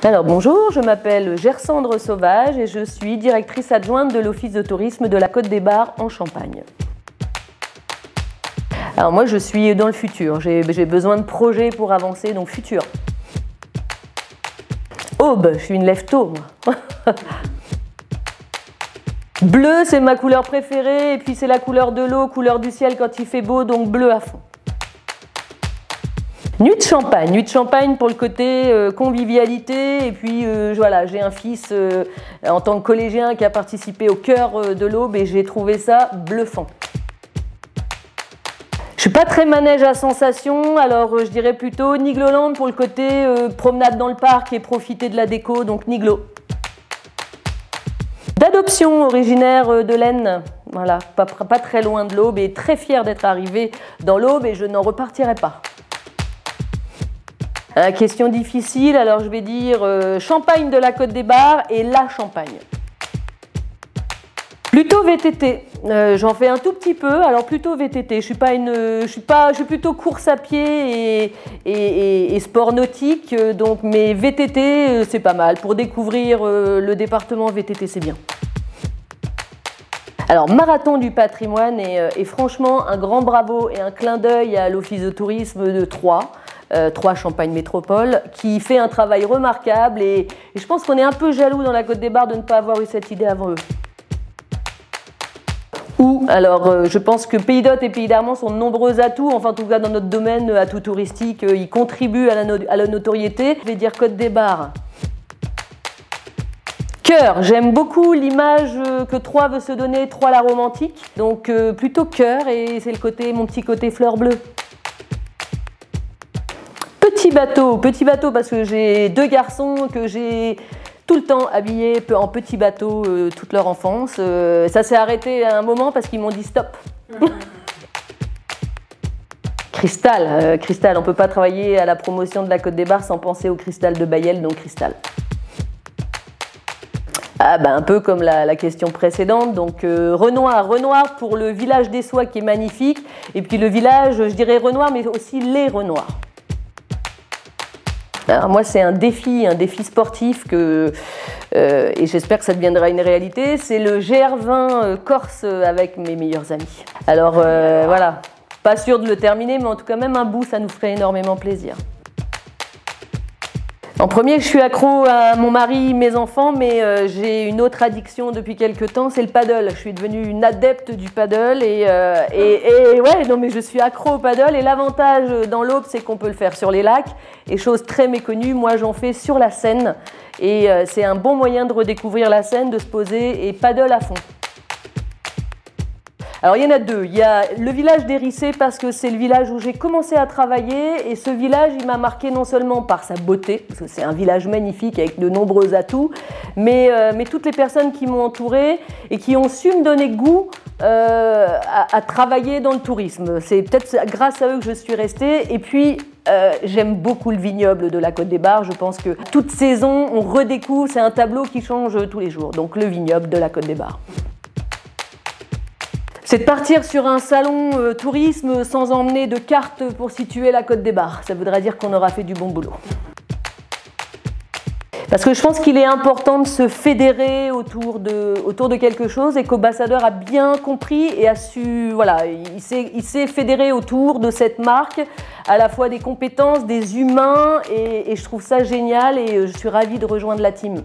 Alors bonjour, je m'appelle Gersandre Sauvage et je suis directrice adjointe de l'Office de tourisme de la Côte des Bars en Champagne. Alors moi je suis dans le futur, j'ai besoin de projets pour avancer, donc futur. Aube, je suis une lève-tôt moi. Bleu c'est ma couleur préférée et puis c'est la couleur de l'eau, couleur du ciel quand il fait beau, donc bleu à fond. Nuit de Champagne pour le côté convivialité et puis voilà, j'ai un fils en tant que collégien qui a participé au cœur de l'Aube et j'ai trouvé ça bluffant. Je suis pas très manège à sensations, alors je dirais plutôt Nigloland pour le côté promenade dans le parc et profiter de la déco, donc Niglo. D'adoption originaire de l'Aisne, voilà, pas très loin de l'Aube et très fière d'être arrivée dans l'Aube et je n'en repartirai pas. Question difficile, alors je vais dire Champagne de la Côte des Bars et la Champagne. Plutôt VTT, j'en fais un tout petit peu, alors plutôt VTT. Je suis plutôt course à pied et sport nautique, donc mais VTT c'est pas mal. Pour découvrir le département VTT c'est bien. Alors marathon du patrimoine et franchement un grand bravo et un clin d'œil à l'Office de tourisme de Troyes. Champagne Métropole, qui fait un travail remarquable et je pense qu'on est un peu jaloux dans la Côte des Bars de ne pas avoir eu cette idée avant eux. Alors je pense que Pays d'Hôte et Pays d'Armand sont de nombreux atouts, enfin en tout cas dans notre domaine atout touristique, ils contribuent à la notoriété. Je vais dire Côte des Bars. Cœur, j'aime beaucoup l'image que Troyes veut se donner, Troyes la romantique, donc plutôt cœur et c'est mon petit côté fleur bleue. Petit bateau parce que j'ai deux garçons que j'ai tout le temps habillés en petit bateau toute leur enfance. Ça s'est arrêté à un moment parce qu'ils m'ont dit stop. Cristal, on ne peut pas travailler à la promotion de la Côte des Bars sans penser au cristal de Bailleul, donc cristal. Un peu comme la question précédente, donc Renoir pour le village des Soies qui est magnifique, et puis le village, je dirais Renoir, mais aussi les Renoirs. Alors moi c'est un défi sportif et j'espère que ça deviendra une réalité, c'est le GR20 Corse avec mes meilleurs amis. Alors voilà, pas sûr de le terminer, mais en tout cas même un bout ça nous ferait énormément plaisir. En premier, je suis accro à mon mari, mes enfants, mais j'ai une autre addiction depuis quelques temps, c'est le paddle. Je suis devenue une adepte du paddle et ouais, non mais je suis accro au paddle et l'avantage dans l'Aube, c'est qu'on peut le faire sur les lacs et chose très méconnue, moi j'en fais sur la Seine et c'est un bon moyen de redécouvrir la Seine, de se poser et paddle à fond. Alors il y en a deux, il y a le village d'Hérissé parce que c'est le village où j'ai commencé à travailler et ce village il m'a marqué non seulement par sa beauté, parce que c'est un village magnifique avec de nombreux atouts, mais toutes les personnes qui m'ont entourée et qui ont su me donner goût à travailler dans le tourisme. C'est peut-être grâce à eux que je suis restée et puis j'aime beaucoup le vignoble de la Côte des Bars, je pense que toute saison on redécouvre, c'est un tableau qui change tous les jours, donc le vignoble de la Côte des Bars. C'est de partir sur un salon tourisme sans emmener de carte pour situer la Côte des Bars. Ça voudrait dire qu'on aura fait du bon boulot. Parce que je pense qu'il est important de se fédérer autour de quelque chose et qu'Ambassadeur a bien compris et a su, voilà, il s'est fédéré autour de cette marque, à la fois des compétences, des humains et je trouve ça génial et je suis ravie de rejoindre la team.